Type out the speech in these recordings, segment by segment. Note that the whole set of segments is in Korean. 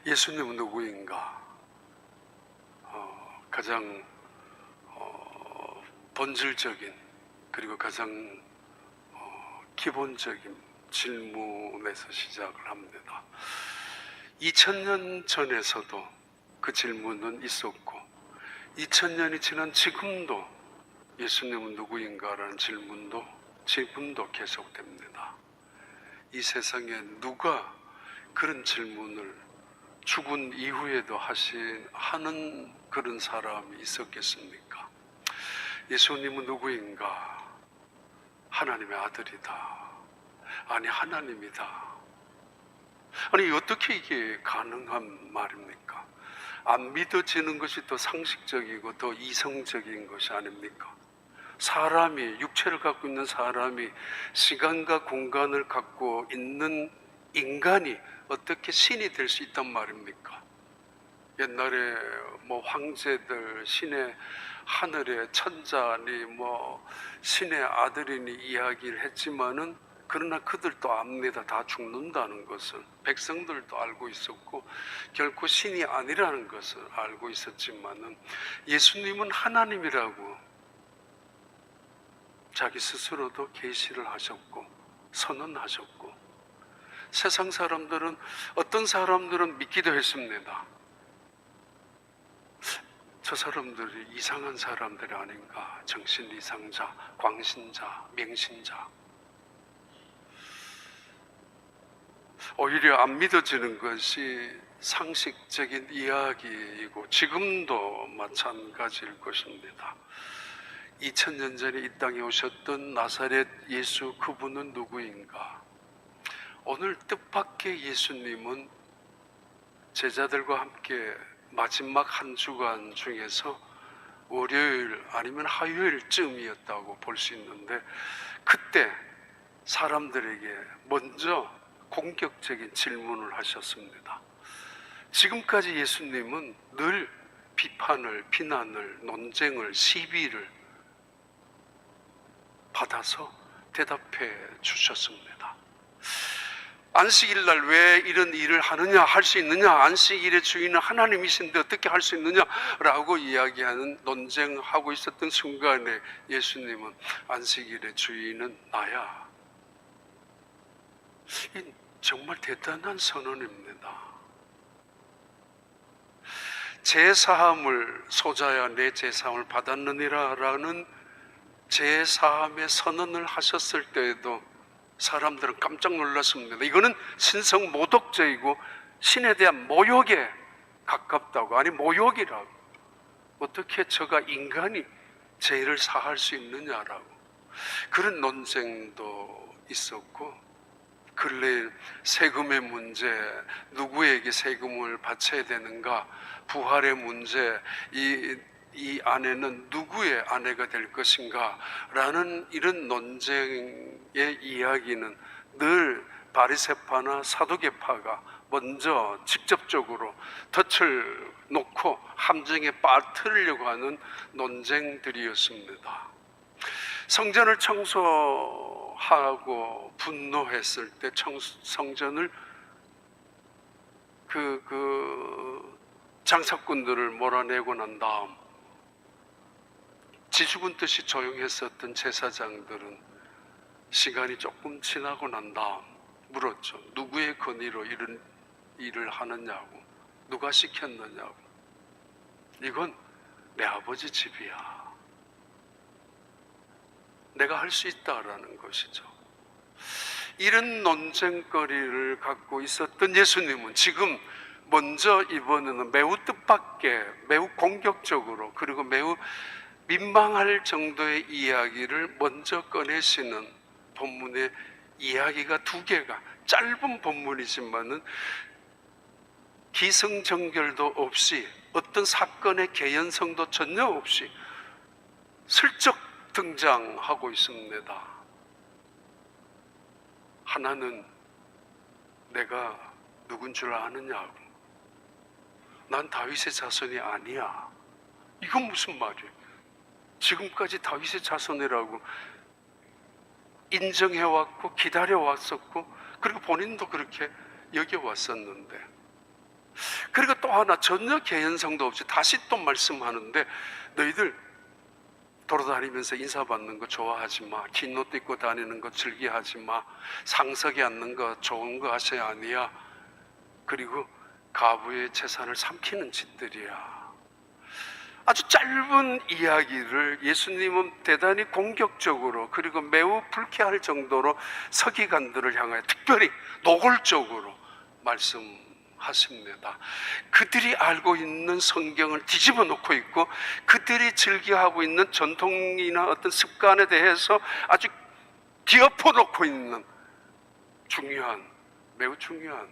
예수님은 누구인가? 가장 본질적인 그리고 가장 기본적인 질문에서 시작을 합니다. 2000년 전에서도 그 질문은 있었고 2000년이 지난 지금도 예수님은 누구인가라는 질문도 지금도 계속됩니다. 이 세상에 누가 그런 질문을 죽은 이후에도 하는 그런 사람이 있었겠습니까? 예수님은 누구인가? 하나님의 아들이다. 아니, 하나님이다. 아니, 어떻게 이게 가능한 말입니까? 안 믿어지는 것이 더 상식적이고 더 이성적인 것이 아닙니까? 사람이, 육체를 갖고 있는 사람이, 시간과 공간을 갖고 있는 인간이 어떻게 신이 될 수 있단 말입니까? 옛날에 황제들, 신의 하늘의 천자니 신의 아들이니 이야기를 했지만은, 그러나 그들도 압니다. 다 죽는다는 것을. 백성들도 알고 있었고 결코 신이 아니라는 것을 알고 있었지만은, 예수님은 하나님이라고 자기 스스로도 계시를 하셨고 선언하셨고, 세상 사람들은, 어떤 사람들은 믿기도 했습니다. 저 사람들이 이상한 사람들이 아닌가, 정신 이상자, 광신자, 맹신자. 오히려 안 믿어지는 것이 상식적인 이야기이고 지금도 마찬가지일 것입니다. 2000년 전에 이 땅에 오셨던 나사렛 예수, 그분은 누구인가? 오늘 뜻밖의 예수님은 제자들과 함께 마지막 한 주간 중에서 월요일 아니면 화요일쯤이었다고 볼 수 있는데, 그때 사람들에게 먼저 공격적인 질문을 하셨습니다. 지금까지 예수님은 늘 비판을, 비난을, 논쟁을, 시비를 받아서 대답해 주셨습니다. 안식일 날 왜 이런 일을 하느냐, 할 수 있느냐, 안식일의 주인은 하나님이신데 어떻게 할 수 있느냐라고 이야기하는, 논쟁하고 있었던 순간에 예수님은 안식일의 주인은 나야. 정말 대단한 선언입니다. 제사함을 소자야 내 제사함을 받았느니라 라는 제사함의 선언을 하셨을 때에도 사람들은 깜짝 놀랐습니다. 이거는 신성 모독죄이고 신에 대한 모욕에 가깝다고, 아니 모욕이라고, 어떻게 저가 인간이 죄를 사할 수 있느냐라고, 그런 논쟁도 있었고, 근래 세금의 문제, 누구에게 세금을 바쳐야 되는가, 부활의 문제, 이 아내는 누구의 아내가 될 것인가 라는 이런 논쟁의 이야기는 늘 바리새파나 사두개파가 먼저 직접적으로 덫을 놓고 함정에 빠뜨리려고 하는 논쟁들이었습니다. 성전을 청소하고 분노했을 때 성전을 장사꾼들을 몰아내고 난 다음 지죽은 듯이 조용했었던 제사장들은 시간이 조금 지나고 난 다음 물었죠. 누구의 건의로 이런 일을 하느냐고, 누가 시켰느냐고. 이건 내 아버지 집이야. 내가 할 수 있다라는 것이죠. 이런 논쟁거리를 갖고 있었던 예수님은 지금 먼저 이번에는 매우 뜻밖의, 매우 공격적으로, 그리고 매우 민망할 정도의 이야기를 먼저 꺼내시는 본문의 이야기가 두 개가, 짧은 본문이지만은 기승전결도 없이, 어떤 사건의 개연성도 전혀 없이 슬쩍 등장하고 있습니다. 하나는 내가 누군 줄 아느냐고, 난 다윗의 자손이 아니야. 이건 무슨 말이에요? 지금까지 다윗의 자손이라고 인정해왔고 기다려왔었고, 그리고 본인도 그렇게 여겨왔었는데, 하나 전혀 개연성도 없이 다시 또 말씀하는데, 너희들 돌아다니면서 인사받는 거 좋아하지 마. 긴 옷 입고 다니는 거 즐겨하지 마. 상석에 앉는 거 좋은 거 하셔야 아니야. 그리고 가부의 재산을 삼키는 짓들이야. 아주 짧은 이야기를 예수님은 대단히 공격적으로, 그리고 매우 불쾌할 정도로 서기관들을 향하여 특별히 노골적으로 말씀하십니다. 그들이 알고 있는 성경을 뒤집어 놓고 있고, 그들이 즐겨하고 있는 전통이나 어떤 습관에 대해서 아주 뒤엎어 놓고 있는 중요한, 매우 중요한,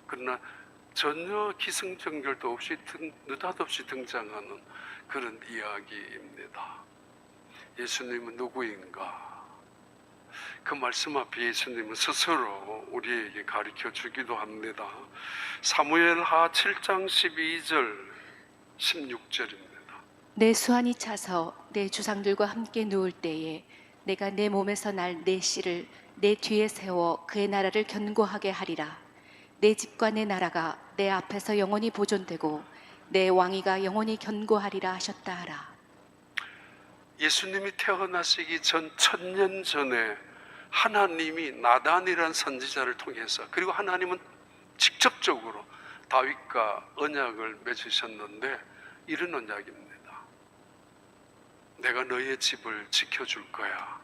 그러나 전혀 기승전결도 없이 느닷없이 등장하는 그런 이야기입니다. 예수님은 누구인가? 그 말씀 앞에 예수님은 스스로 우리에게 가르쳐 주기도 합니다. 사무엘하 7장 12절 16절입니다. 내 수완이 차서 내 주상들과 함께 누울 때에 내가 내 몸에서 날 내 씨를 내 뒤에 세워 그의 나라를 견고하게 하리라. 내 집과 내 나라가 내 앞에서 영원히 보존되고 내 왕위가 영원히 견고하리라 하셨다 하라. 예수님이 태어나시기 전 1000년 전에 하나님이 나단이라는 선지자를 통해서, 그리고 하나님은 직접적으로 다윗과 언약을 맺으셨는데, 이런 언약입니다. 내가 너의 집을 지켜줄 거야.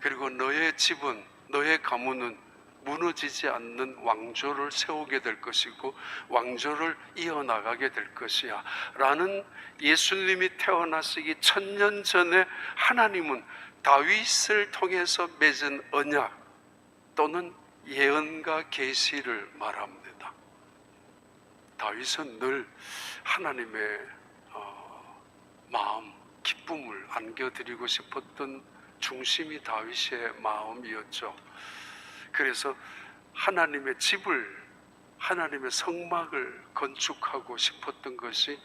그리고 너의 집은, 너의 가문은 무너지지 않는 왕조를 세우게 될 것이고 왕조를 이어나가게 될 것이야 라는, 예수님이 태어나시기 1000년 전에 하나님은 다윗을 통해서 맺은 언약 또는 예언과 계시를 말합니다. 다윗은 늘 하나님의 마음, 기쁨을 안겨드리고 싶었던 중심이 다윗의 마음이었죠. 그래서 하나님의 집을, 하나님의 성막을 건축하고 싶었던 것이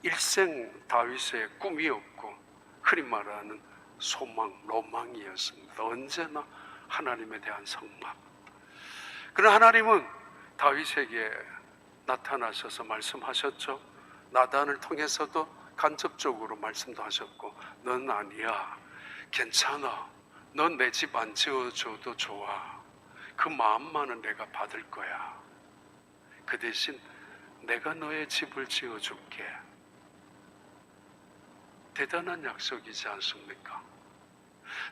일생 다윗의 꿈이었고, 흔히 말하는 소망, 로망이었습니다. 언제나 하나님에 대한 성막. 그러나 하나님은 다윗에게 나타나셔서 말씀하셨죠. 나단을 통해서도 간접적으로 말씀도 하셨고, 넌 아니야, 괜찮아, 넌 내 집 안 지어줘도 좋아, 그 마음만은 내가 받을 거야. 그 대신 내가 너의 집을 지어줄게. 대단한 약속이지 않습니까?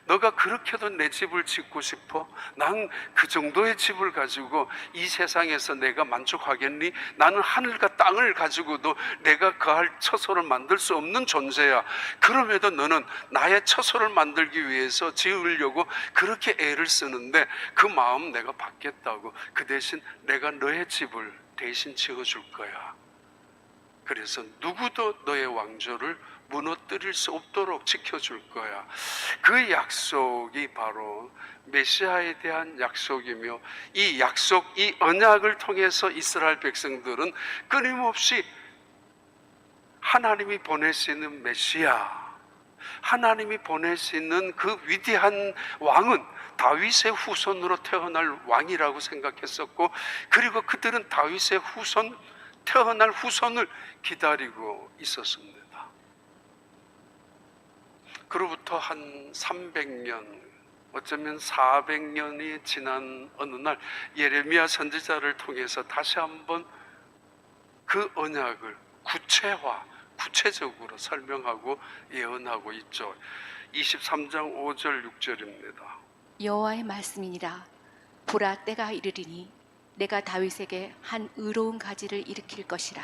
너가 그렇게도 내 집을 짓고 싶어? 난 그 정도의 집을 가지고 이 세상에서 내가 만족하겠니? 나는 하늘과 땅을 가지고도 내가 거할 처소를 만들 수 없는 존재야. 그럼에도 너는 나의 처소를 만들기 위해서 지으려고 그렇게 애를 쓰는데, 그 마음 내가 받겠다고. 그 대신 내가 너의 집을 대신 지어줄 거야. 그래서 누구도 너의 왕조를 무너뜨릴 수 없도록 지켜줄 거야. 그 약속이 바로 메시아에 대한 약속이며, 이 약속, 이 언약을 통해서 이스라엘 백성들은 끊임없이 하나님이 보내시는 메시아, 하나님이 보내시는 그 위대한 왕은 다윗의 후손으로 태어날 왕이라고 생각했었고, 그리고 그들은 다윗의 후손, 태어날 후손을 기다리고 있었습니다. 그로부터 한 300년, 어쩌면 400년이 지난 어느 날 예레미야 선지자를 통해서 다시 한번 그 언약을 구체적으로 설명하고 예언하고 있죠. 23장 5절 6절입니다. 여호와의 말씀이니라. 보라, 때가 이르리니 내가 다윗에게 한 의로운 가지를 일으킬 것이라.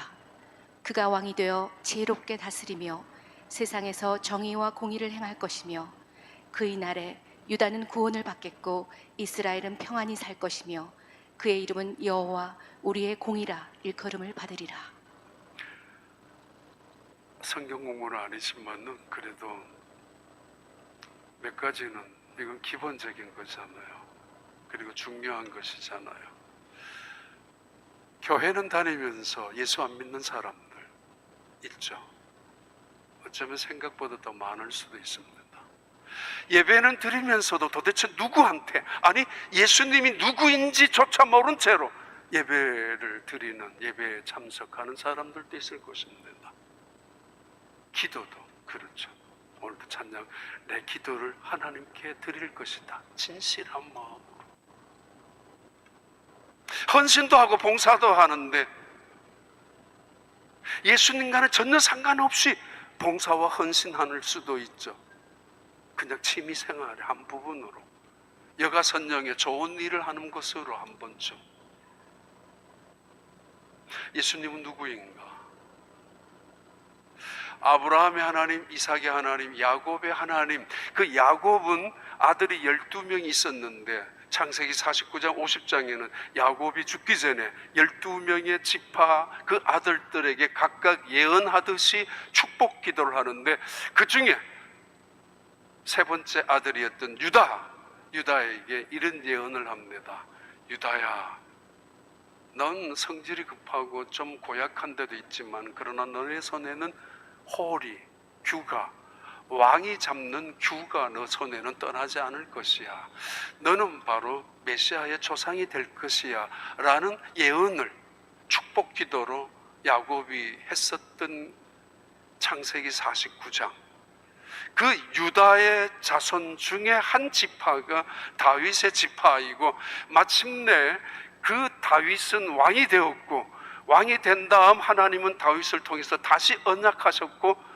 그가 왕이 되어 지혜롭게 다스리며 세상에서 정의와 공의를 행할 것이며, 그의 날에 유다는 구원을 받겠고 이스라엘은 평안히 살 것이며 그의 이름은 여호와 우리의 공이라 일컬음을 받으리라. 성경 공부는 아니지만은 그래도 몇 가지는, 이건 기본적인 거잖아요. 그리고 중요한 것이잖아요. 교회는 다니면서 예수 안 믿는 사람들 있죠. 어쩌면 생각보다 더 많을 수도 있습니다. 예배는 드리면서도 도대체 누구한테, 아니 예수님이 누구인지조차 모른 채로 예배를 드리는, 예배에 참석하는 사람들도 있을 것입니다. 기도도 그렇죠. 오늘도 찬양, 내 기도를 하나님께 드릴 것이다, 진실한 마음으로. 헌신도 하고 봉사도 하는데 예수님과는 전혀 상관없이 봉사와 헌신할 수도 있죠. 그냥 취미생활의 한 부분으로, 여가선영에 좋은 일을 하는 것으로 한 번쯤. 예수님은 누구인가? 아브라함의 하나님, 이삭의 하나님, 야곱의 하나님. 그 야곱은 아들이 12명이 있었는데 창세기 49장 50장에는 야곱이 죽기 전에 12명의 지파 그 아들들에게 각각 예언하듯이 축복 기도를 하는데, 그 중에 세 번째 아들이었던 유다에게 이런 예언을 합니다. 유다야, 넌 성질이 급하고 좀 고약한 데도 있지만 그러나 너의 손에는 호리, 규가, 왕이 잡는 규가 너 손에는 떠나지 않을 것이야. 너는 바로 메시아의 조상이 될 것이야 라는 예언을 축복 기도로 야곱이 했었던 창세기 49장. 그 유다의 자손 중에 한 지파가 다윗의 지파이고, 마침내 그 다윗은 왕이 되었고, 왕이 된 다음 하나님은 다윗을 통해서 다시 언약하셨고,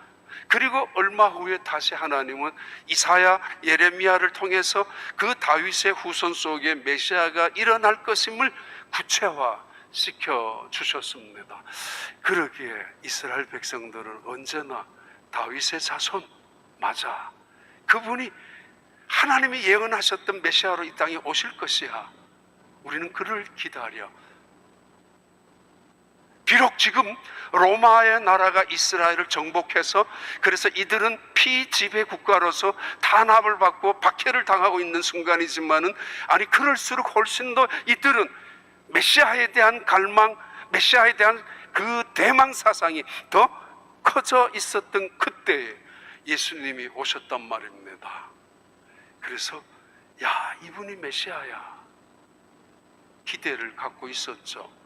그리고 얼마 후에 다시 하나님은 이사야, 예레미야를 통해서 그 다윗의 후손 속에 메시아가 일어날 것임을 구체화시켜 주셨습니다. 그러기에 이스라엘 백성들은 언제나 다윗의 자손, 맞아, 그분이 하나님이 예언하셨던 메시아로 이 땅에 오실 것이야, 우리는 그를 기다려. 비록 지금 로마의 나라가 이스라엘을 정복해서, 그래서 이들은 피지배 국가로서 탄압을 받고 박해를 당하고 있는 순간이지만은, 아니 그럴수록 훨씬 더 이들은 메시아에 대한 갈망, 메시아에 대한 그 대망 사상이 더 커져 있었던 그때에 예수님이 오셨단 말입니다. 그래서 야, 이분이 메시아야, 기대를 갖고 있었죠.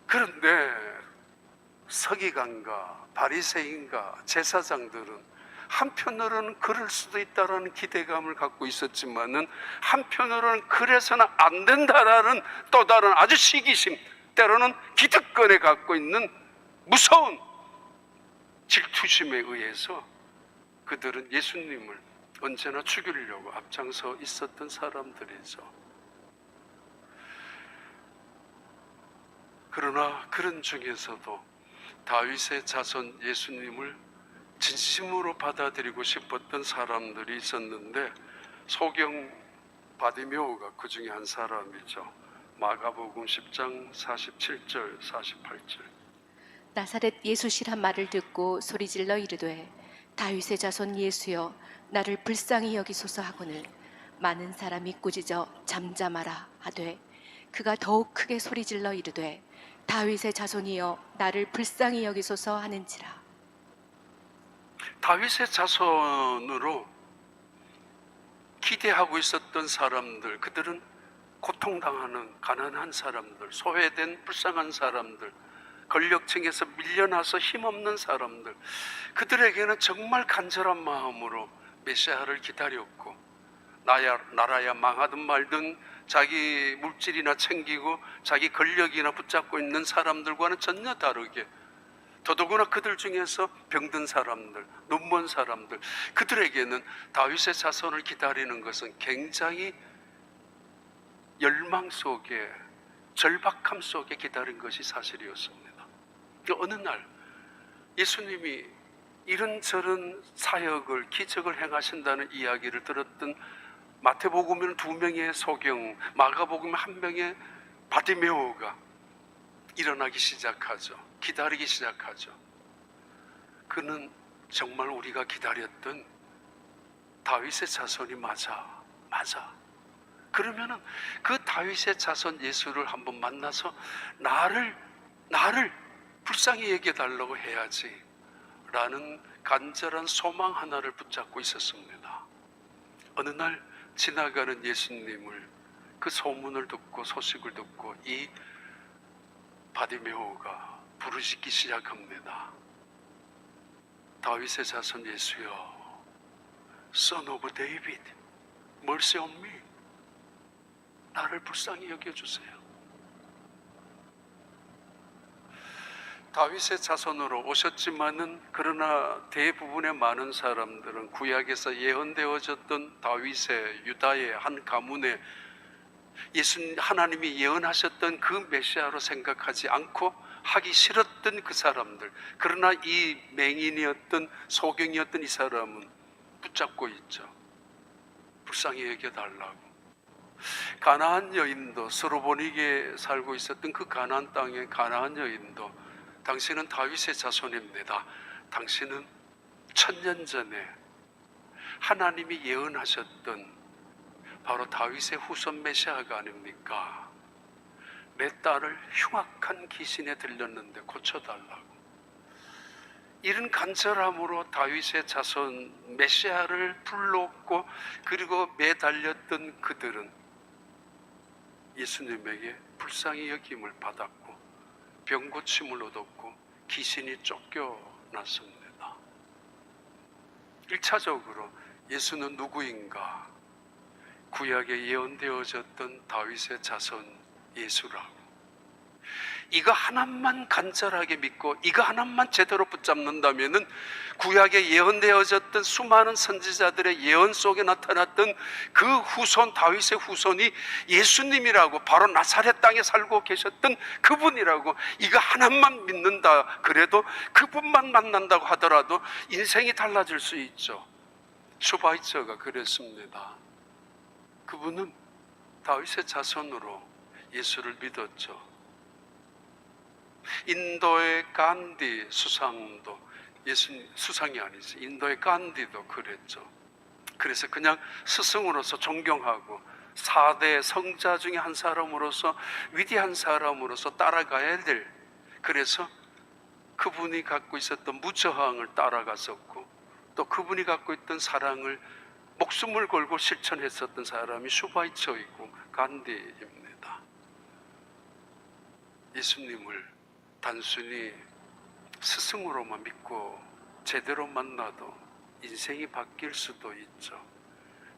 그런데 서기관과 바리새인과 제사장들은 한편으로는 그럴 수도 있다라는 기대감을 갖고 있었지만은, 한편으로는 그래서는 안 된다라는 또 다른 아주 시기심, 때로는 기득권에 갖고 있는 무서운 질투심에 의해서 그들은 예수님을 언제나 죽이려고 앞장서 있었던 사람들이죠. 그러나 그런 중에서도 다윗의 자손 예수님을 진심으로 받아들이고 싶었던 사람들이 있었는데, 소경 바디메오가 그 중에 한 사람이죠. 마가복음 10장 47절 48절. 나사렛 예수시란 말을 듣고 소리질러 이르되 다윗의 자손 예수여 나를 불쌍히 여기소서 하고는 많은 사람이 꾸짖어 잠잠하라 하되, 그가 더욱 크게 소리질러 이르되 다윗의 자손이여 나를 불쌍히 여기소서 하는지라. 다윗의 자손으로 기대하고 있었던 사람들, 그들은 고통당하는 가난한 사람들, 소외된 불쌍한 사람들, 권력층에서 밀려나서 힘없는 사람들, 그들에게는 정말 간절한 마음으로 메시아를 기다렸고, 나라야 망하든 말든 자기 물질이나 챙기고 자기 권력이나 붙잡고 있는 사람들과는 전혀 다르게, 더더구나 그들 중에서 병든 사람들, 눈먼 사람들, 그들에게는 다윗의 자손을 기다리는 것은 굉장히 열망 속에, 절박함 속에 기다린 것이 사실이었습니다. 어느 날 예수님이 이런저런 사역을, 기적을 행하신다는 이야기를 들었던 마태복음에는 2명의 소경, 마가복음에 1명의 바디메오가 일어나기 시작하죠. 기다리기 시작하죠. 그는 정말 우리가 기다렸던 다윗의 자손이 맞아. 그러면은 그 다윗의 자손 예수를 한번 만나서 나를 불쌍히 여겨달라고 해야지 라는 간절한 소망 하나를 붙잡고 있었습니다. 어느 날 지나가는 예수님을, 그 소문을 듣고, 소식을 듣고 이 바디메오가 부르짖기 시작합니다. 다윗의 자손 예수여, Son of David, mercy on me. 나를 불쌍히 여겨주세요. 다윗의 자손으로 오셨지만은 그러나 대부분의 많은 사람들은 구약에서 예언되어졌던 다윗의 유다의 한 가문에 하나님이 예언하셨던 그 메시아로 생각하지 않고 하기 싫었던 그 사람들, 그러나 이 맹인이었던 소경이었던 이 사람은 붙잡고 있죠. 불쌍히 여겨달라고. 가나안 여인도, 스로보닉에 살고 있었던 그 가나안 땅의 가나안 여인도 당신은 다윗의 자손입니다. 당신은 1000년 전에 하나님이 예언하셨던 바로 다윗의 후손 메시아가 아닙니까? 내 딸을 흉악한 귀신에 들렸는데 고쳐달라고. 이런 간절함으로 다윗의 자손 메시아를 불렀고, 그리고 매달렸던 그들은 예수님에게 불쌍히 여김을 받았고 병 고침을 얻었고 귀신이 쫓겨났습니다. 1차적으로 예수는 누구인가? 구약에 예언되어졌던 다윗의 자손 예수라고. 이거 하나만 간절하게 믿고 이거 하나만 제대로 붙잡는다면은 구약에 예언되어졌던 수많은 선지자들의 예언 속에 나타났던 그 후손, 다윗의 후손이 예수님이라고, 바로 나사렛 땅에 살고 계셨던 그분이라고, 이거 하나만 믿는다 그래도, 그분만 만난다고 하더라도 인생이 달라질 수 있죠. 슈바이처가 그랬습니다. 그분은 다윗의 자손으로 예수를 믿었죠. 인도의 간디 수상도, 수상이 아니지, 인도의 간디도 그랬죠. 그래서 그냥 스승으로서 존경하고 4대 성자 중에 한 사람으로서, 위대한 사람으로서 따라가야 될, 그래서 그분이 갖고 있었던 무저항을 따라갔었고, 또 그분이 갖고 있던 사랑을 목숨을 걸고 실천했었던 사람이 슈바이처이고 간디입니다. 예수님을 단순히 스승으로만 믿고 제대로 만나도 인생이 바뀔 수도 있죠.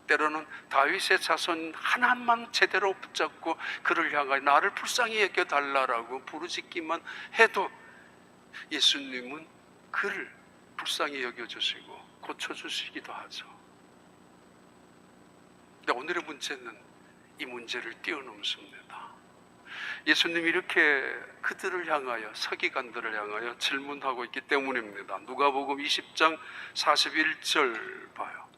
때로는 다윗의 자손 하나만 제대로 붙잡고 그를 향하여 나를 불쌍히 여겨달라고 부르짖기만 해도 예수님은 그를 불쌍히 여겨주시고 고쳐주시기도 하죠. 근데 오늘의 문제는 이 문제를 뛰어넘습니다. 예수님이 이렇게 그들을 향하여, 서기관들을 향하여 질문하고 있기 때문입니다. 누가복음 20장 41절 봐요.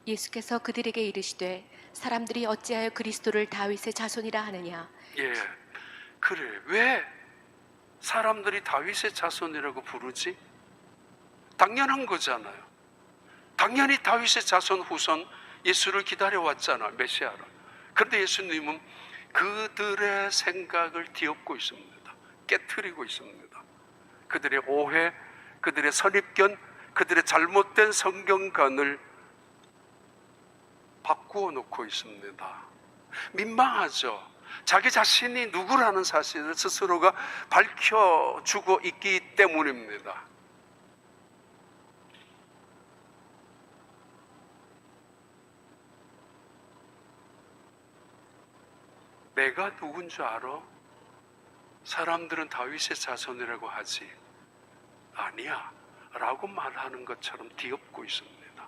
예수께서 그들에게 이르시되 사람들이 어찌하여 그리스도를 다윗의 자손이라 하느냐. 예, 그래, 왜 사람들이 다윗의 자손이라고 부르지? 당연한 거잖아요. 당연히 다윗의 자손 후손 예수를 기다려왔잖아, 메시아를. 그런데 예수님은 그들의 생각을 뒤엎고 있습니다. 깨트리고 있습니다. 그들의 오해, 그들의 선입견, 그들의 잘못된 성경관을 바꾸어 놓고 있습니다. 민망하죠. 자기 자신이 누구라는 사실을 스스로가 밝혀주고 있기 때문입니다. 내가 누군 줄 알아? 사람들은 다윗의 자손이라고 하지. 아니야 라고 말하는 것처럼 뒤엎고 있습니다.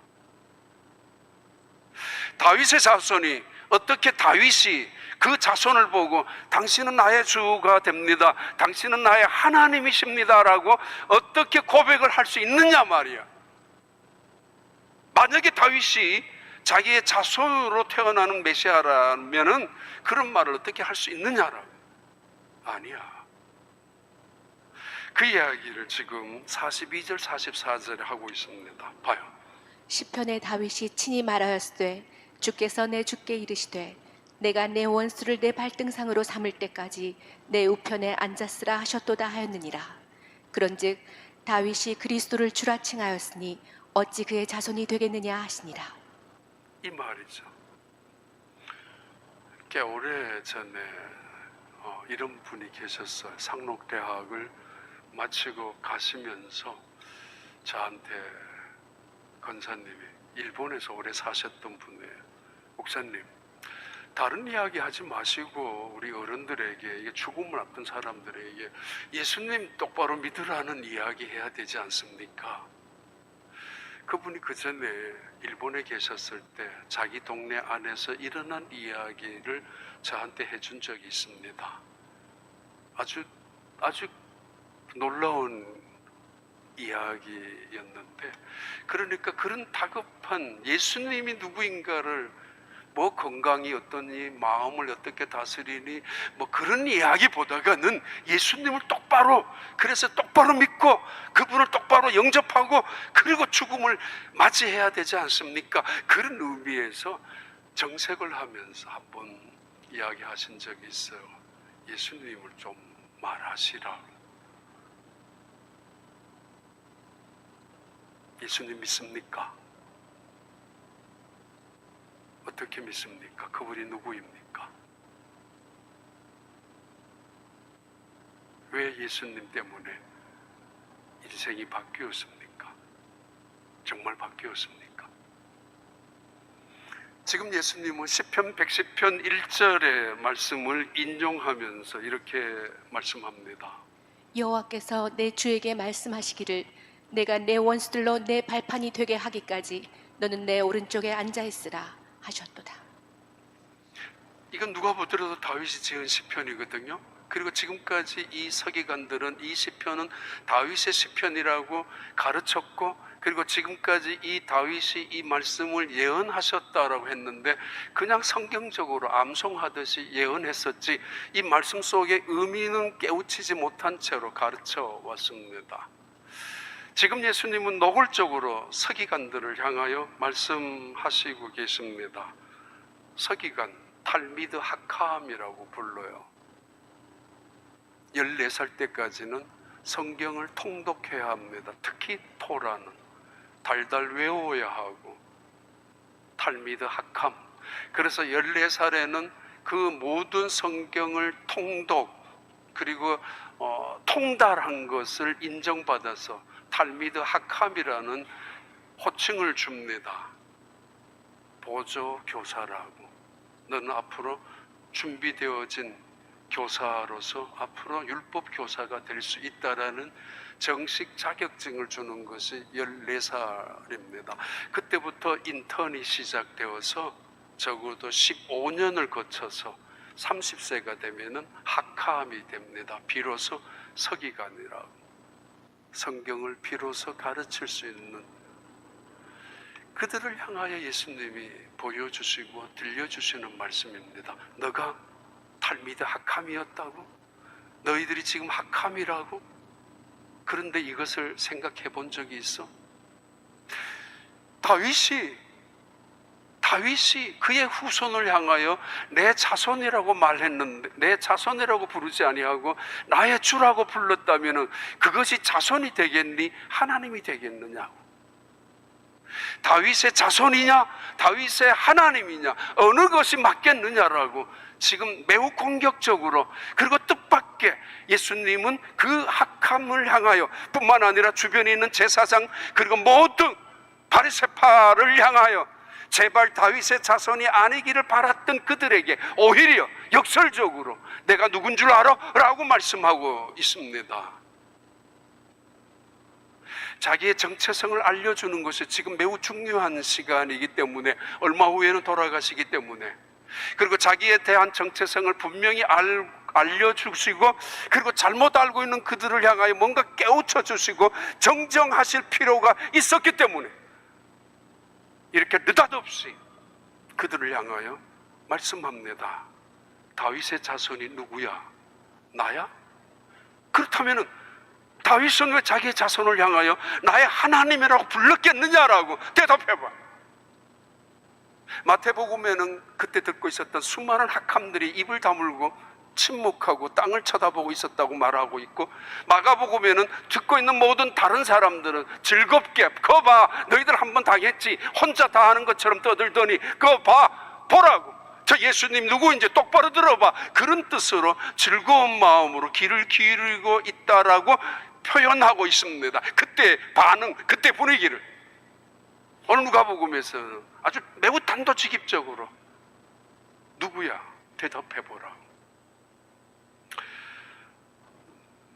다윗의 자손이, 어떻게 다윗이 그 자손을 보고 당신은 나의 주가 됩니다, 당신은 나의 하나님이십니다 라고 어떻게 고백을 할 수 있느냐 말이야. 만약에 다윗이 자기의 자손으로 태어나는 메시아라면은 그런 말을 어떻게 할 수 있느냐라고. 아니야. 그 이야기를 지금 42절 44절에 하고 있습니다. 봐요. 시편에 다윗이 친히 말하였으되 주께서 내 주께 이르시되 내가 내 원수를 내 발등상으로 삼을 때까지 내 우편에 앉았으라 하셨도다 하였느니라. 그런즉 다윗이 그리스도를 주라 칭하였으니 어찌 그의 자손이 되겠느냐 하시니라. 이 말이죠. 꽤 오래 전에 이런 분이 계셨어요. 상록대학을 마치고 가시면서 저한테 권사님이, 일본에서 오래 사셨던 분이에요. 목사님, 다른 이야기 하지 마시고 우리 어른들에게, 이게 죽음을 앞둔 사람들에게 예수님 똑바로 믿으라는 이야기 해야 되지 않습니까? 그분이 그 전에 일본에 계셨을 때 자기 동네 안에서 일어난 이야기를 저한테 해준 적이 있습니다. 아주 놀라운 이야기였는데, 그러니까 그런 다급한 예수님이 누구인가를, 뭐 건강이 어떠니, 마음을 어떻게 다스리니, 뭐 그런 이야기보다는 예수님을 똑바로, 그래서 똑바로 믿고 그분을 똑바로 영접하고 그리고 죽음을 맞이해야 되지 않습니까? 그런 의미에서 정색을 하면서 한번 이야기하신 적이 있어요. 예수님을 좀 말하시라. 예수님 믿습니까? 어떻게 믿습니까? 그분이 누구입니까? 왜 예수님 때문에 인생이 바뀌었습니까? 정말 바뀌었습니까? 지금 예수님은 시편 110편 1절의 말씀을 인용하면서 이렇게 말씀합니다. 여호와께서 내 주에게 말씀하시기를 내가 내 원수들로 내 발판이 되게 하기까지 너는 내 오른쪽에 앉아 있으라 하셨도다. 이건 누가 보더라도 다윗이 지은 시편이거든요. 그리고 지금까지 이 서기관들은 이 시편은 다윗의 시편이라고 가르쳤고, 그리고 지금까지 이 다윗이 이 말씀을 예언하셨다라고 했는데 그냥 성경적으로 암송하듯이 예언했었지, 이 말씀 속의 의미는 깨우치지 못한 채로 가르쳐 왔습니다. 지금 예수님은 노골적으로 서기관들을 향하여 말씀하시고 계십니다. 서기관, 탈미드 하캄이라고 불러요. 14살 때까지는 성경을 통독해야 합니다. 특히 토라는 달달 외워야 하고, 탈미드 하캄. 그래서 14살에는 그 모든 성경을 통독, 그리고 통달한 것을 인정받아서 탈미드 하캄이라는 호칭을 줍니다. 보조 교사라고. 너는 앞으로 준비되어진 교사로서 앞으로 율법 교사가 될 수 있다라는 정식 자격증을 주는 것이 14살입니다. 그때부터 인턴이 시작되어서 적어도 15년을 거쳐서 30세가 되면은 하캄이 됩니다. 비로소 서기관이라고. 성경을 비로소 가르칠 수 있는, 그들을 향하여 예수님이 보여주시고 들려주시는 말씀입니다. 너가 탈미드 하캄이었다고? 너희들이 지금 하캄이라고? 그런데 이것을 생각해 본 적이 있어? 다윗이 그의 후손을 향하여 내 자손이라고 말했는데, 내 자손이라고 부르지 아니하고 나의 주라고 불렀다면 그것이 자손이 되겠니? 하나님이 되겠느냐고. 다윗의 자손이냐? 다윗의 하나님이냐? 어느 것이 맞겠느냐라고 지금 매우 공격적으로, 그리고 뜻밖의 예수님은 그 하캄을 향하여 뿐만 아니라 주변에 있는 제사장 그리고 모든 바리새파를 향하여 제발 다윗의 자손이 아니기를 바랐던 그들에게 오히려 역설적으로 내가 누군 줄 알아? 라고 말씀하고 있습니다. 자기의 정체성을 알려주는 것이 지금 매우 중요한 시간이기 때문에, 얼마 후에는 돌아가시기 때문에, 그리고 자기에 대한 정체성을 분명히 알려주시고, 그리고 잘못 알고 있는 그들을 향하여 뭔가 깨우쳐 주시고 정정하실 필요가 있었기 때문에 이렇게 느닷없이 그들을 향하여 말씀합니다. 다윗의 자손이 누구야? 나야? 그렇다면 다윗은 왜 자기의 자손을 향하여 나의 하나님이라고 불렀겠느냐라고 대답해봐. 마태복음에는 그때 듣고 있었던 수많은 하캄들이 입을 다물고 침묵하고 땅을 쳐다보고 있었다고 말하고 있고, 마가복음에는 듣고 있는 모든 다른 사람들은 즐겁게 그거 봐, 너희들 한번 당했지, 혼자 다 하는 것처럼 떠들더니 그거 봐, 보라고 저 예수님 누구 이제 똑바로 들어봐. 그런 뜻으로 즐거운 마음으로 귀를 기울이고 있다라고 표현하고 있습니다. 그때 반응, 그때 분위기를 오늘 누가복음에서는 아주 매우 단도직입적으로 누구야? 대답해보라.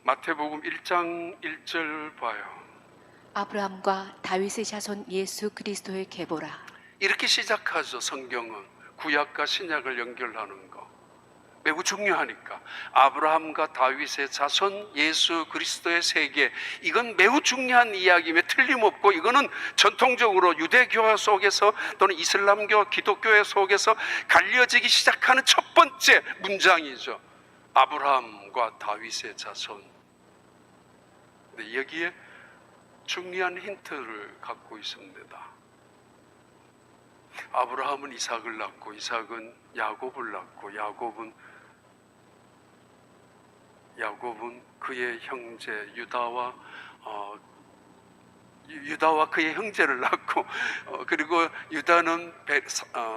마태복음 1장 1절 봐요. 아브라함과 다윗의 자손 예수 그리스도의 계보라. 이렇게 시작하죠. 성경은 구약과 신약을 연결하는 거 매우 중요하니까. 아브라함과 다윗의 자손 예수 그리스도의 세계, 이건 매우 중요한 이야기임에 틀림없고, 이거는 전통적으로 유대교 속에서 또는 이슬람교, 기독교 속에서 갈려지기 시작하는 첫 번째 문장이죠. 아브라함과 다윗의 자손. 근데 여기에 중요한 힌트를 갖고 있습니다. 아브라함은 이삭을 낳고, 이삭은 야곱을 낳고, 야곱은 그의 형제 유다와 그의 형제를 낳고, 그리고 유다는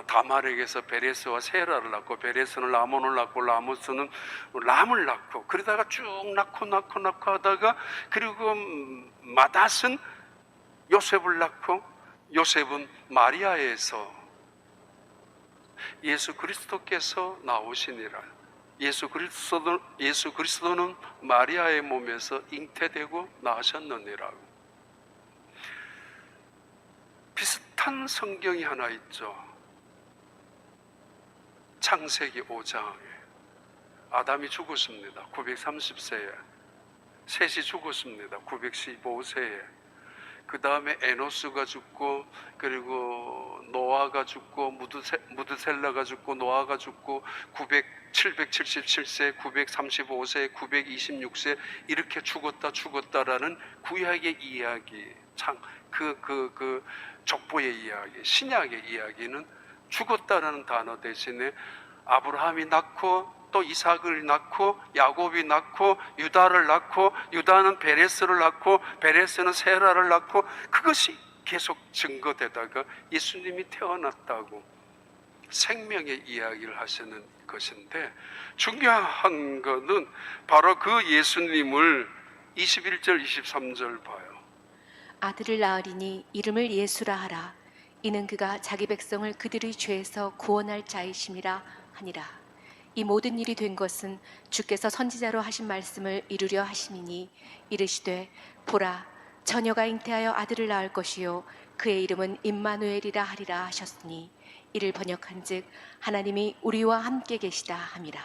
다말에게서 베레스와 세라를 낳고, 베레스는 라몬을 낳고, 라모스는 람을 낳고, 그러다가 쭉 낳고 하다가, 그리고 마닷은 요셉을 낳고, 요셉은 마리아에서 예수 그리스도께서 나오시니라. 예수 그리스도는 마리아의 몸에서 잉태되고 나셨느니라. 비슷한 성경이 하나 있죠. 창세기 5장에 아담이 죽었습니다. 930세에. 셋이 죽었습니다. 915세에. 그 다음에 에노스가 죽고, 그리고 노아가 죽고, 무드셀라가 죽고, 노아가 죽고, 777세, 935세, 926세 이렇게 죽었다라는 구약의 이야기, 그 족보의 이야기, 신약의 이야기는 죽었다라는 단어 대신에 아브라함이 낳고, 또 이삭을 낳고, 야곱이 낳고, 유다를 낳고, 유다는 베레스를 낳고, 베레스는 세라를 낳고, 그것이 계속 증거되다가 예수님이 태어났다고 생명의 이야기를 하시는 것인데, 중요한 것은 바로 그 예수님을 21절 23절 봐요. 아들을 낳으리니 이름을 예수라 하라. 이는 그가 자기 백성을 그들의 죄에서 구원할 자이심이라 하니라. 이 모든 일이 된 것은 주께서 선지자로 하신 말씀을 이루려 하심이니, 이르시되 보라, 처녀가 잉태하여 아들을 낳을 것이요 그의 이름은 임마누엘이라 하리라 하셨으니, 이를 번역한즉 하나님이 우리와 함께 계시다 함이라.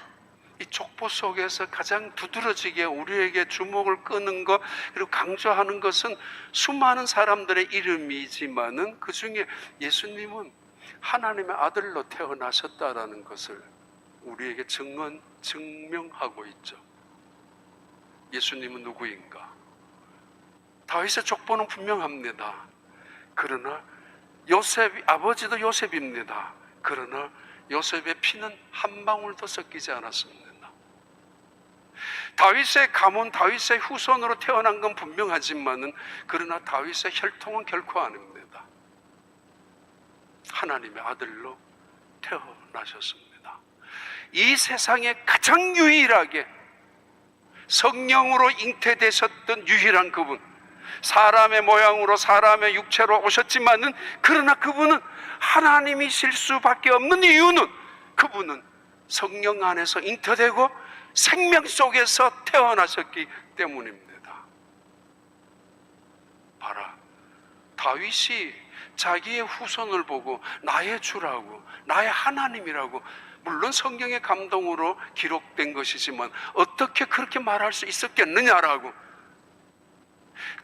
이 족보 속에서 가장 두드러지게 우리에게 주목을 끄는 것, 그리고 강조하는 것은 수많은 사람들의 이름이지만은 그 중에 예수님은 하나님의 아들로 태어나셨다라는 것을 우리에게 증명하고 있죠. 예수님은 누구인가? 다윗의 족보는 분명합니다. 그러나 아버지도 요셉입니다. 그러나 요셉의 피는 한 방울도 섞이지 않았습니다. 다윗의 가문, 다윗의 후손으로 태어난 건 분명하지만은, 그러나 다윗의 혈통은 결코 아닙니다. 하나님의 아들로 태어나셨습니다. 이 세상에 가장 유일하게 성령으로 잉태되셨던 유일한 그분, 사람의 모양으로 사람의 육체로 오셨지만은, 그러나 그분은 하나님이실 수밖에 없는 이유는 그분은 성령 안에서 잉태되고 생명 속에서 태어나셨기 때문입니다. 봐라, 다윗이 자기의 후손을 보고 나의 주라고, 나의 하나님이라고, 물론 성경의 감동으로 기록된 것이지만 어떻게 그렇게 말할 수 있었겠느냐라고,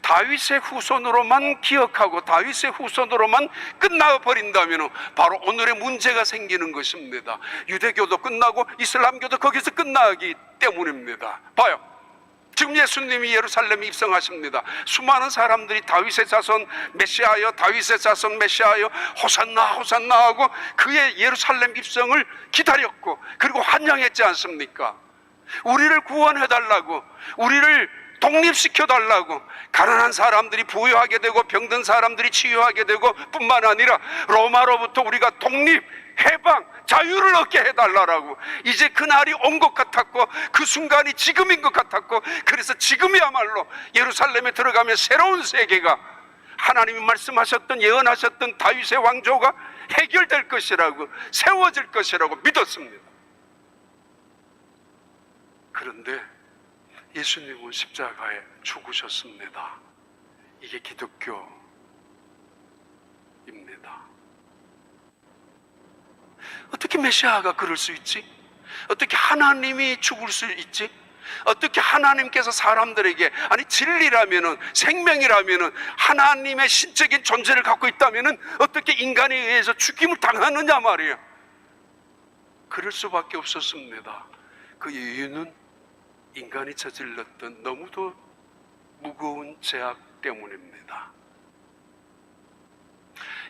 다윗의 후손으로만 기억하고 다윗의 후손으로만 끝나버린다면 바로 오늘의 문제가 생기는 것입니다. 유대교도 끝나고 이슬람교도 거기서 끝나기 때문입니다. 봐요, 지금 예수님이 예루살렘에 입성하십니다. 수많은 사람들이 다윗의 자손 메시아여, 다윗의 자손 메시아여, 호산나 호산나 하고 그의 예루살렘 입성을 기다렸고, 그리고 환영했지 않습니까? 우리를 구원해달라고, 우리를 독립시켜달라고, 가난한 사람들이 부유하게 되고 병든 사람들이 치유하게 되고 뿐만 아니라 로마로부터 우리가 독립, 해방, 자유를 얻게 해달라고. 이제 그날이 온 것 같았고 그 순간이 지금인 것 같았고, 그래서 지금이야말로 예루살렘에 들어가면 새로운 세계가, 하나님이 말씀하셨던, 예언하셨던 다윗의 왕조가 해결될 것이라고, 세워질 것이라고 믿었습니다. 그런데 예수님은 십자가에 죽으셨습니다. 이게 기독교입니다. 어떻게 메시아가 그럴 수 있지? 어떻게 하나님이 죽을 수 있지? 어떻게 하나님께서 사람들에게, 아니 진리라면은, 생명이라면은, 하나님의 신적인 존재를 갖고 있다면은 어떻게 인간에 의해서 죽임을 당하느냐 말이에요. 그럴 수밖에 없었습니다. 그 이유는 인간이 저질렀던 너무도 무거운 죄악 때문입니다.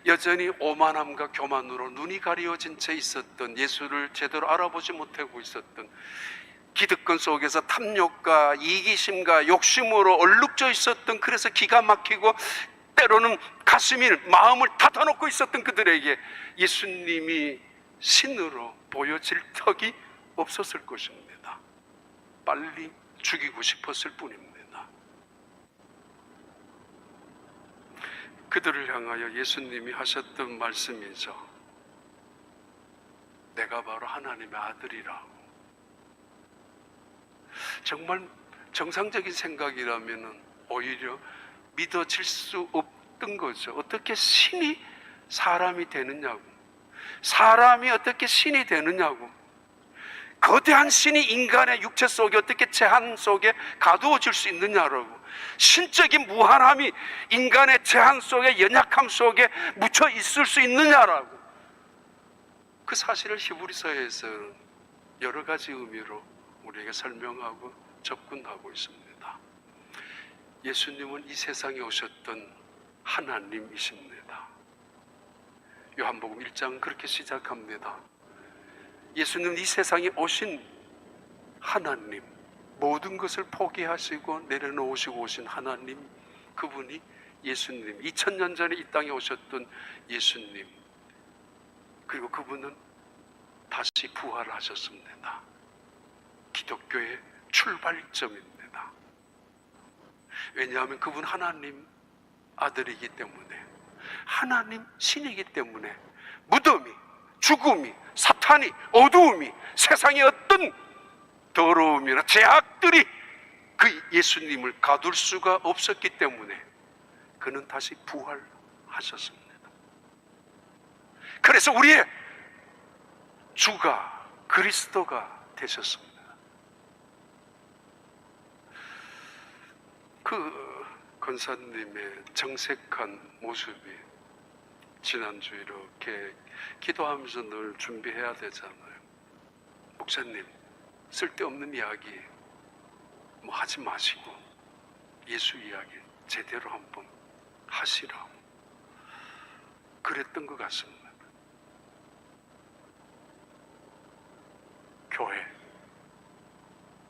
여전히 오만함과 교만으로 눈이 가려진 채 있었던, 예수를 제대로 알아보지 못하고 있었던, 기득권 속에서 탐욕과 이기심과 욕심으로 얼룩져 있었던, 그래서 기가 막히고 때로는 가슴이, 마음을 닫아놓고 있었던 그들에게 예수님이 신으로 보여질 턱이 없었을 것입니다. 빨리 죽이고 싶었을 뿐입니다. 그들을 향하여 예수님이 하셨던 말씀이죠. 내가 바로 하나님의 아들이라고. 정말 정상적인 생각이라면 오히려 믿어질 수 없던 거죠. 어떻게 신이 사람이 되느냐고, 사람이 어떻게 신이 되느냐고, 거대한 신이 인간의 육체 속에 어떻게 제한 속에 가두어질 수 있느냐라고, 신적인 무한함이 인간의 제한 속에, 연약함 속에 묻혀 있을 수 있느냐라고. 그 사실을 히브리서에서는 여러 가지 의미로 우리에게 설명하고 접근하고 있습니다. 예수님은 이 세상에 오셨던 하나님이십니다. 요한복음 1장 그렇게 시작합니다. 예수님은 이 세상에 오신 하나님, 모든 것을 포기하시고 내려놓으시고 오신 하나님, 그분이 예수님, 2000년 전에 이 땅에 오셨던 예수님, 그리고 그분은 다시 부활하셨습니다. 기독교의 출발점입니다. 왜냐하면 그분 하나님 아들이기 때문에, 하나님 신이기 때문에 무덤이, 죽음이, 사탄이, 어두움이, 세상의 어떤 더러움이나 죄악들이 그 예수님을 가둘 수가 없었기 때문에 그는 다시 부활하셨습니다. 그래서 우리의 주가 그리스도가 되셨습니다. 그 권사님의 정색한 모습이 지난주 이렇게 기도하면서 늘 준비해야 되잖아요. 목사님, 쓸데없는 이야기 뭐 하지 마시고 예수 이야기 제대로 한번 하시라고 그랬던 것 같습니다.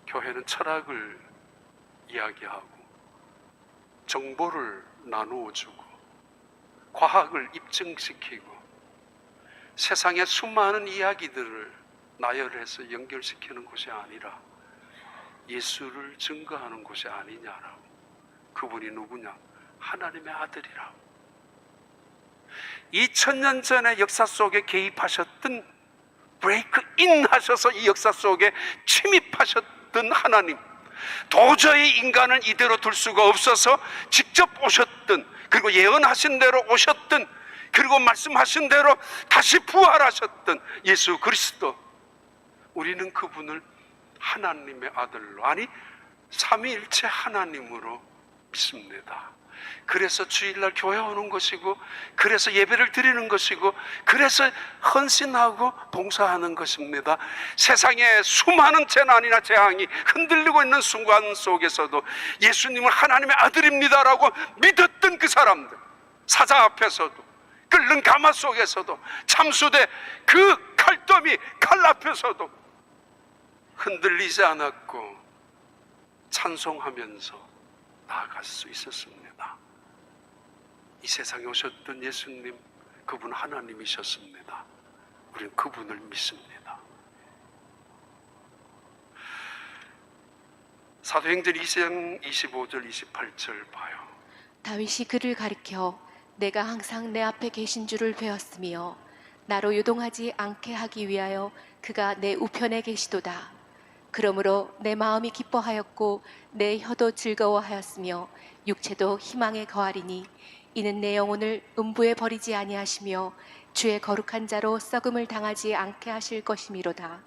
교회는 철학을 이야기하고 정보를 나누어주고 과학을 입증시키고 세상의 수많은 이야기들을 나열해서 연결시키는 곳이 아니라 예수를 증거하는 곳이 아니냐라고. 그분이 누구냐? 하나님의 아들이라고. 2000년 전에 역사 속에 개입하셨던, 브레이크 인 하셔서 이 역사 속에 침입하셨던 하나님, 도저히 인간을 이대로 둘 수가 없어서 직접 오셨던, 그리고 예언하신 대로 오셨던, 그리고 말씀하신 대로 다시 부활하셨던 예수 그리스도, 우리는 그분을 하나님의 아들로, 아니 삼위일체 하나님으로 믿습니다. 그래서 주일날 교회 오는 것이고, 그래서 예배를 드리는 것이고, 그래서 헌신하고 봉사하는 것입니다. 세상에 수많은 재난이나 재앙이 흔들리고 있는 순간 속에서도 예수님은 하나님의 아들입니다라고 믿었던 그 사람들, 사자 앞에서도, 끓는 가마 속에서도, 참수대 그 칼더미 칼 앞에서도 흔들리지 않았고 찬송하면서 나아갈 수 있었습니다. 이 세상에 오셨던 예수님, 그분 하나님이셨습니다. 우리는 그분을 믿습니다. 사도행전 2장 25절 28절 봐요. 다윗이 그를 가리켜 내가 항상 내 앞에 계신 줄을 배웠으며 나로 요동하지 않게 하기 위하여 그가 내 우편에 계시도다. 그러므로 내 마음이 기뻐하였고 내 혀도 즐거워하였으며 육체도 희망에 거하리니 이는 내 영혼을 음부에 버리지 아니하시며 주의 거룩한 자로 썩음을 당하지 않게 하실 것이미로다.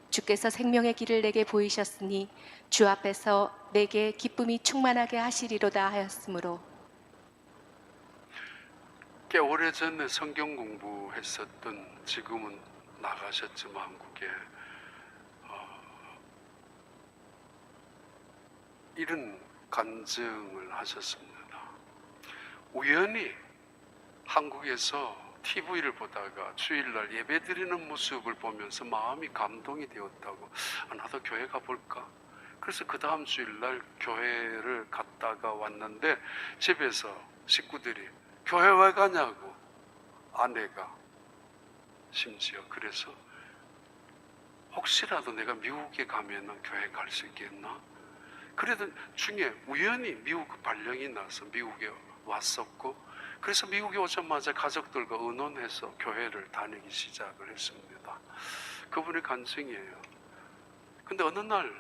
주께서 생명의 길을 내게 보이셨으니 주 앞에서 내게 기쁨이 충만하게 하시리로다 하였으므로. 꽤 오래전에 성경 공부했었던, 지금은 나가셨지만 한국에 이런 간증을 하셨습니다. 우연히 한국에서 TV를 보다가 주일날 예배드리는 모습을 보면서 마음이 감동이 되었다고, 나도 교회 가볼까? 그래서 그 다음 주일날 교회를 갔다가 왔는데 집에서 식구들이 교회 왜 가냐고, 아내가 심지어. 그래서 혹시라도 내가 미국에 가면 교회 갈 수 있겠나? 그래도 중에 우연히 미국 발령이 나서 미국에 왔었고, 그래서 미국에 오자마자 가족들과 의논해서 교회를 다니기 시작을 했습니다. 그분의 간증이에요. 근데 어느 날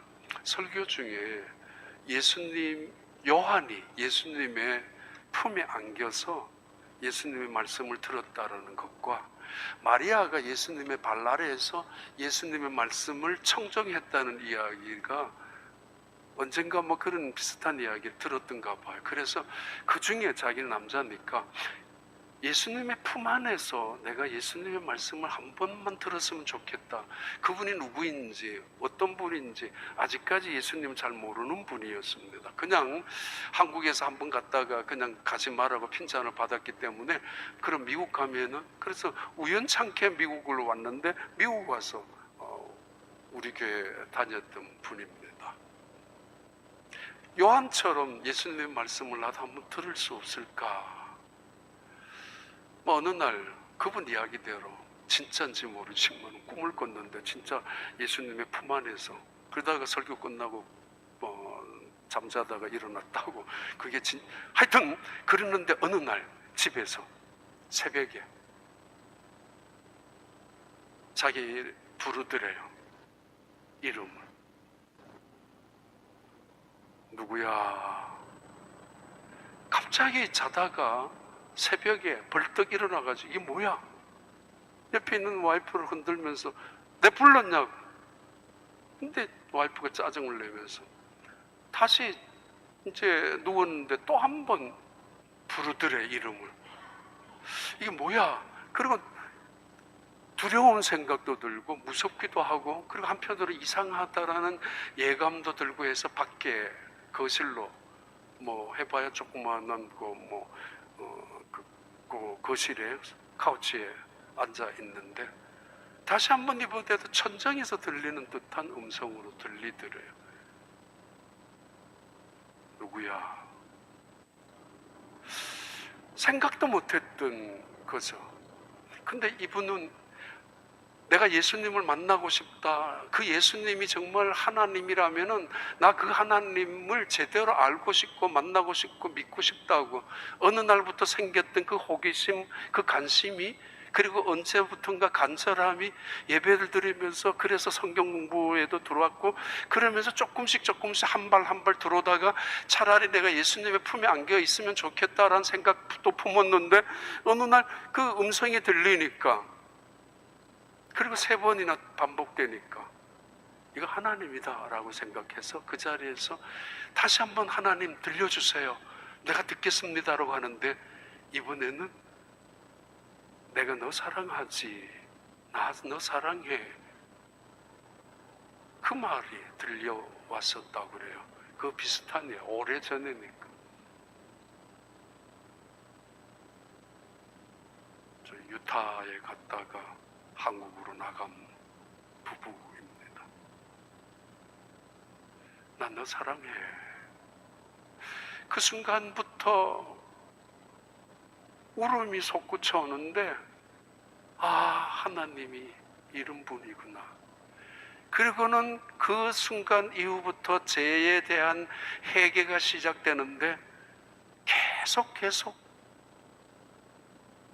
설교 중에 요한이 예수님의 품에 안겨서 예수님의 말씀을 들었다라는 것과 마리아가 예수님의 발 아래에서 예수님의 말씀을 청정했다는 이야기가 언젠가 뭐 그런 비슷한 이야기 들었던가 봐요. 그래서 그 중에 자기는 남자니까 예수님의 품 안에서 내가 예수님의 말씀을 한 번만 들었으면 좋겠다. 그분이 누구인지 어떤 분인지 아직까지 예수님 잘 모르는 분이었습니다. 그냥 한국에서 한 번 갔다가 그냥 가지 말라고 핀잔을 받았기 때문에, 그럼 미국 가면은, 그래서 우연찮게 미국을 왔는데 미국 와서 우리 교회 다녔던 분입니다. 요한처럼 예수님의 말씀을 나도 한번 들을 수 없을까? 어느 날 그분 이야기대로 진짜인지 모르지만 꿈을 꿨는데 진짜 예수님의 품 안에서, 그러다가 설교 끝나고 잠자다가 일어났다고. 그게 하여튼 그랬는데 어느 날 집에서 새벽에 자기 부르더래요, 이름을. 누구야? 갑자기 자다가 새벽에 벌떡 일어나가지고 이게 뭐야? 옆에 있는 와이프를 흔들면서 내 불렀냐고. 근데 와이프가 짜증을 내면서 다시 이제 누웠는데 또 한 번 부르더래, 이름을. 이게 뭐야? 그리고 두려운 생각도 들고 무섭기도 하고, 그리고 한편으로 이상하다라는 예감도 들고 해서 밖에 거실로 해봐야 조그마한 그 거실에 카우치에 앉아 있는데 다시 한번 입어대도 천장에서 들리는 듯한 음성으로 들리더래요. 누구야? 생각도 못했던 거죠. 근데 이분은 내가 예수님을 만나고 싶다, 그 예수님이 정말 하나님이라면은 나 그 하나님을 제대로 알고 싶고 만나고 싶고 믿고 싶다고 어느 날부터 생겼던 그 호기심, 그 관심이, 그리고 언제부턴가 간절함이 예배를 드리면서, 그래서 성경 공부에도 들어왔고, 그러면서 조금씩 한 발 한 발 들어오다가 차라리 내가 예수님의 품에 안겨 있으면 좋겠다라는 생각도 품었는데 어느 날 그 음성이 들리니까, 그리고 3번이나 반복되니까 이거 하나님이다 라고 생각해서 그 자리에서 다시 한번 하나님 들려주세요, 내가 듣겠습니다 라고 하는데, 이번에는 내가 너 사랑하지, 나 너 사랑해, 그 말이 들려왔었다고 그래요. 그거 비슷하네요. 오래전이니까. 저 유타에 갔다가 한국으로 나간 부부입니다. 난 너 사랑해. 그 순간부터 울음이 솟구쳐 오는데, 아, 하나님이 이런 분이구나. 그리고는 그 순간 이후부터 죄에 대한 회개가 시작되는데, 계속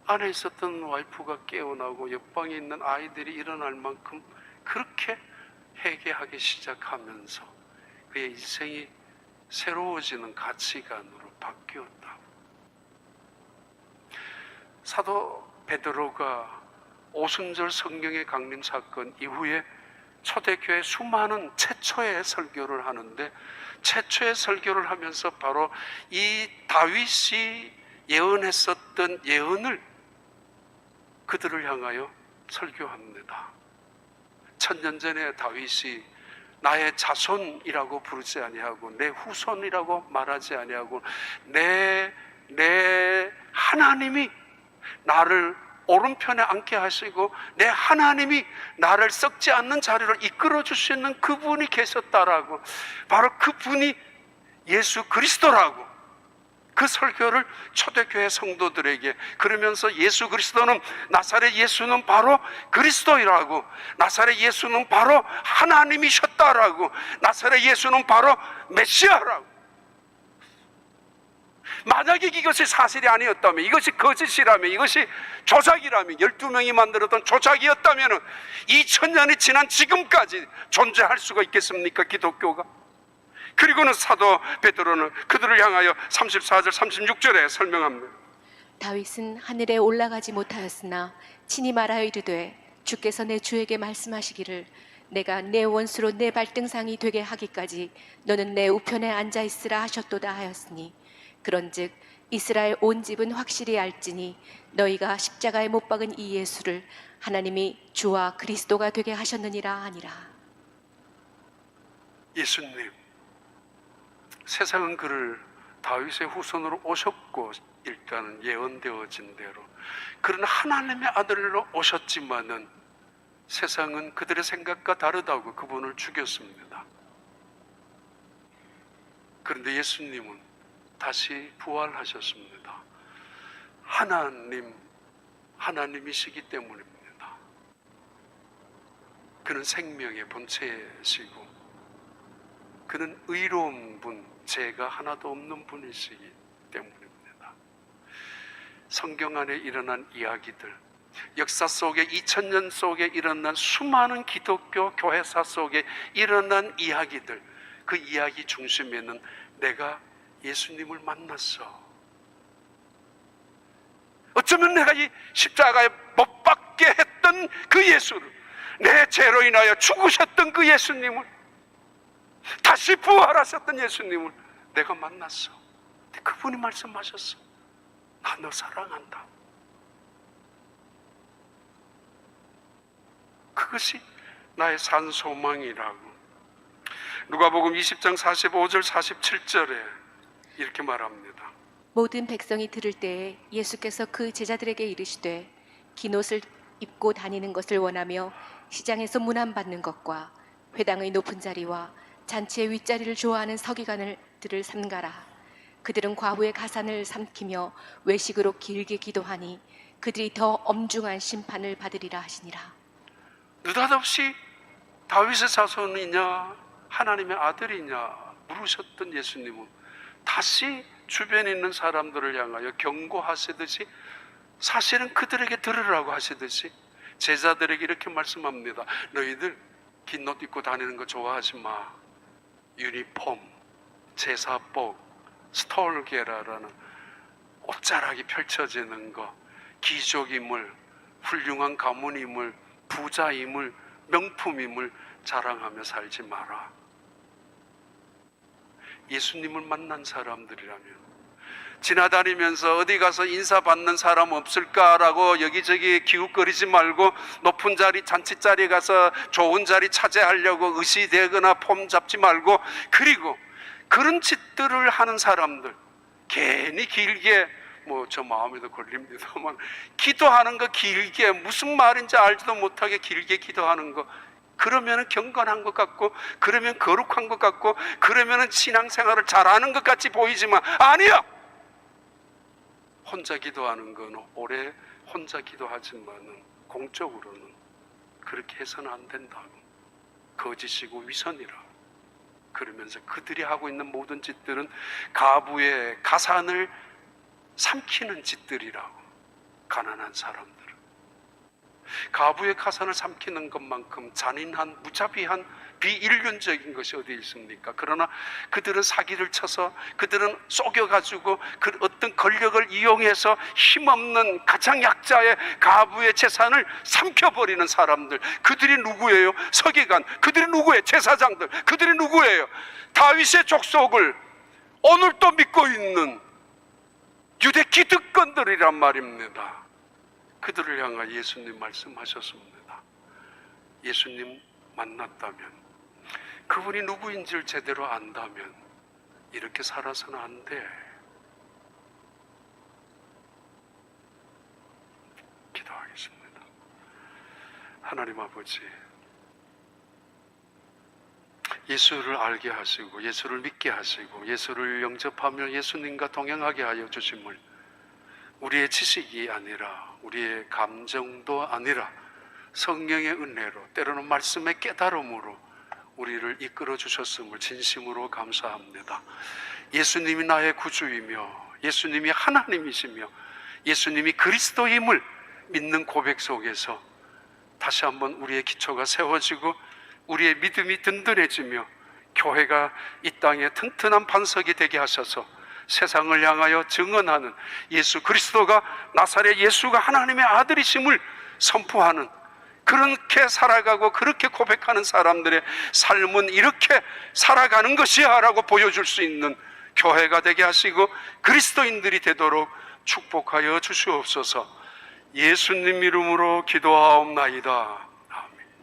안에 있었던 와이프가 깨어나고 옆방에 있는 아이들이 일어날 만큼 그렇게 회개하기 시작하면서 그의 인생이 새로워지는 가치관으로 바뀌었다. 사도 베드로가 오순절 성령의 강림 사건 이후에 초대교회 수많은 최초의 설교를 하는데, 최초의 설교를 하면서 바로 이 다윗이 예언했었던 예언을 그들을 향하여 설교합니다. 1000년 전에 다윗이 나의 자손이라고 부르지 아니하고 내 후손이라고 말하지 아니하고 내 하나님이 나를 오른편에 앉게 하시고 내 하나님이 나를 썩지 않는 자리로 이끌어 주시는 그분이 계셨다라고, 바로 그분이 예수 그리스도라고 그 설교를 초대교회 성도들에게, 그러면서 예수 그리스도는, 나사렛 예수는 바로 그리스도이라고, 나사렛 예수는 바로 하나님이셨다라고, 나사렛 예수는 바로 메시아라고. 만약에 이것이 사실이 아니었다면, 이것이 거짓이라면, 이것이 조작이라면, 12명이 만들었던 조작이었다면 2000년이 지난 지금까지 존재할 수가 있겠습니까, 기독교가? 그리고는 사도 베드로는 그들을 향하여 34절 36절에 설명합니다. 다윗은 하늘에 올라가지 못하였으나 친히 말하여 이르되 주께서 내 주에게 말씀하시기를 내가 내 원수로 내 발등상이 되게 하기까지 너는 내 우편에 앉아 있으라 하셨도다 하였으니, 그런즉 이스라엘 온 집은 확실히 알지니 너희가 십자가에 못 박은 이 예수를 하나님이 주와 그리스도가 되게 하셨느니라 하니라. 예수님, 세상은 그를 다윗의 후손으로 오셨고 일단은 예언되어진 대로 그런 하나님의 아들로 오셨지만은 세상은 그들의 생각과 다르다고 그분을 죽였습니다. 그런데 예수님은 다시 부활하셨습니다. 하나님이시기 때문입니다. 그는 생명의 본체이시고 그는 의로운 분, 죄가 하나도 없는 분이시기 때문입니다. 성경 안에 일어난 이야기들, 역사 속에 2000년 속에 일어난 수많은 기독교 교회사 속에 일어난 이야기들, 그 이야기 중심에는 내가 예수님을 만났어. 어쩌면 내가 이 십자가에 못 박게 했던 그 예수를, 내 죄로 인하여 죽으셨던 그 예수님을, 다시 부활하셨던 예수님을 내가 만났어. 그분이 말씀하셨어. 나 너 사랑한다. 그것이 나의 산 소망이라고. 누가복음 20장 45절 47절에 이렇게 말합니다. 모든 백성이 들을 때에 예수께서 그 제자들에게 이르시되 긴 옷을 입고 다니는 것을 원하며 시장에서 문안받는 것과 회당의 높은 자리와 잔치의 윗자리를 좋아하는 서기관들을 삼가라. 그들은 과부의 가산을 삼키며 외식으로 길게 기도하니 그들이 더 엄중한 심판을 받으리라 하시니라. 느닷없이 다윗의 자손이냐 하나님의 아들이냐 물으셨던 예수님은 다시 주변에 있는 사람들을 향하여 경고하시듯이, 사실은 그들에게 들으라고 하시듯이 제자들에게 이렇게 말씀합니다. 너희들 긴 옷 입고 다니는 거 좋아하지 마. 유니폼, 제사복, 스톨게라라는 옷자락이 펼쳐지는 거, 귀족임을, 훌륭한 가문임을, 부자임을, 명품임을 자랑하며 살지 마라. 예수님을 만난 사람들이라면 지나다니면서 어디 가서 인사받는 사람 없을까라고 여기저기 기웃거리지 말고 높은 자리, 잔치 자리에 가서 좋은 자리 차지하려고 의시되거나 폼 잡지 말고, 그리고 그런 짓들을 하는 사람들, 괜히 길게, 저 마음에도 걸립니다만, 기도하는 거 길게, 무슨 말인지 알지도 못하게 길게 기도하는 거, 그러면 경건한 것 같고, 그러면 거룩한 것 같고, 그러면 신앙생활을 잘하는 것 같이 보이지만 아니야! 혼자 기도하는 건 오래 혼자 기도하지만은 공적으로는 그렇게 해서는 안 된다고. 거짓이고 위선이라. 그러면서 그들이 하고 있는 모든 짓들은 가부의 가산을 삼키는 짓들이라고. 가난한 사람들은 가부의 가산을 삼키는 것만큼 잔인한, 무자비한, 비인륜적인 것이 어디 있습니까? 그러나 그들은 사기를 쳐서, 그들은 속여가지고 그 어떤 권력을 이용해서 힘없는 가장 약자의 가부의 재산을 삼켜버리는 사람들. 그들이 누구예요? 서기관. 그들이 누구예요? 제사장들. 그들이 누구예요? 다윗의 족속을 오늘도 믿고 있는 유대 기득권들이란 말입니다. 그들을 향하여 예수님 말씀하셨습니다. 예수님 만났다면, 그분이 누구인지를 제대로 안다면 이렇게 살아서는 안 돼. 기도하겠습니다. 하나님 아버지, 예수를 알게 하시고 예수를 믿게 하시고 예수를 영접하며 예수님과 동행하게 하여 주심을 우리의 지식이 아니라, 우리의 감정도 아니라 성령의 은혜로, 때로는 말씀의 깨달음으로 우리를 이끌어 주셨음을 진심으로 감사합니다. 예수님이 나의 구주이며 예수님이 하나님이시며 예수님이 그리스도임을 믿는 고백 속에서 다시 한번 우리의 기초가 세워지고 우리의 믿음이 든든해지며 교회가 이 땅에 튼튼한 반석이 되게 하셔서 세상을 향하여 증언하는, 예수 그리스도가, 나사렛 예수가 하나님의 아들이심을 선포하는, 그렇게 살아가고 그렇게 고백하는 사람들의 삶은 이렇게 살아가는 것이야 라고 보여줄 수 있는 교회가 되게 하시고 그리스도인들이 되도록 축복하여 주시옵소서. 예수님 이름으로 기도하옵나이다.